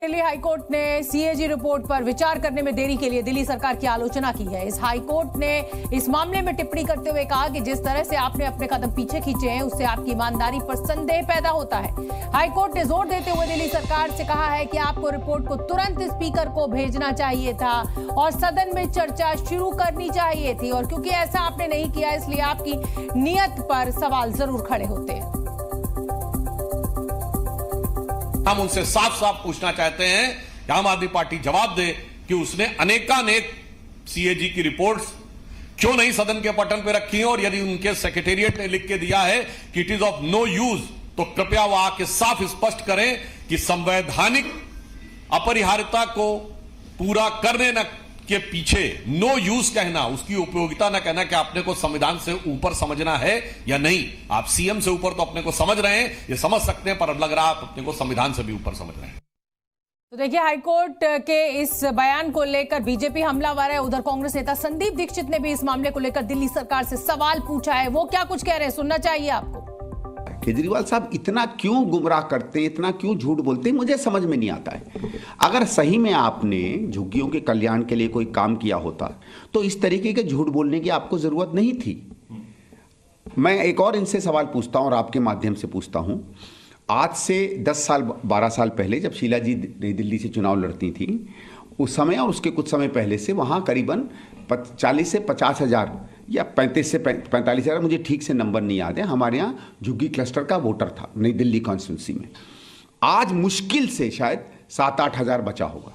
Delhi high court ने CAG report पर विचार करने में देरी के लिए दिल्ली सरकार की आलोचना की है। इस हाईकोर्ट ने इस मामले में टिप्पणी करते हुए कहा कि जिस तरह से आपने अपने कदम पीछे खींचे हैं उससे आपकी ईमानदारी पर संदेह पैदा होता है। हाईकोर्ट ने जोर देते हुए दिल्ली सरकार से कहा है कि आपको रिपोर्ट को तुरंत स्पीकर को भेजना चाहिए था और सदन में चर्चा शुरू करनी चाहिए थी, और क्योंकि ऐसा आपने नहीं किया इसलिए आपकी नीयत पर सवाल जरूर खड़े होते हैं। हम उनसे साफ साफ पूछना चाहते हैं कि आम आदमी पार्टी जवाब दे कि उसने अनेकानेक सीएजी की रिपोर्ट्स क्यों नहीं सदन के पटल पर रखी हैं, और यदि उनके सेक्रेटेरिएट ने लिख के दिया है कि it is of no use, तो कृपया वह आके साफ स्पष्ट करें कि संवैधानिक अपरिहार्यता को पूरा करने न के पीछे नो यूज कहना, उसकी उपयोगिता न कहना कि आपने को संविधान से ऊपर समझना है या नहीं। आप सीएम से ऊपर तो अपने को समझ रहे हैं, ये समझ सकते हैं, पर अब लग रहा है आप अपने को संविधान से भी ऊपर समझ रहे हैं। तो देखिए, हाईकोर्ट के इस बयान को लेकर बीजेपी हमलावर है। उधर कांग्रेस नेता संदीप दीक्षित ने भी इस मामले को लेकर दिल्ली सरकार से सवाल पूछा है। वो क्या कुछ कह रहे हैं, सुनना चाहिए आपको। केजरीवाल साहब इतना क्यों गुमराह करते हैं, इतना क्यों झूठ बोलते हैं, मुझे समझ में नहीं आता है। अगर सही में आपने झुग्गियों के कल्याण के लिए कोई काम किया होता तो इस तरीके के झूठ बोलने की आपको जरूरत नहीं थी। मैं एक और इनसे सवाल पूछता हूं और आपके माध्यम से पूछता हूं। आज से 10 साल 12 साल पहले जब शीला जी नई दिल्ली से चुनाव लड़ती थी, उस समय और उसके कुछ समय पहले से वहाँ करीबन 40 से 50 हज़ार या 35 से 45 हज़ार, मुझे ठीक से नंबर नहीं याद है, हमारे यहाँ झुग्गी क्लस्टर का वोटर था नई दिल्ली कॉन्स्टिट्यूंसी में। आज मुश्किल से शायद 7-8 हज़ार बचा होगा।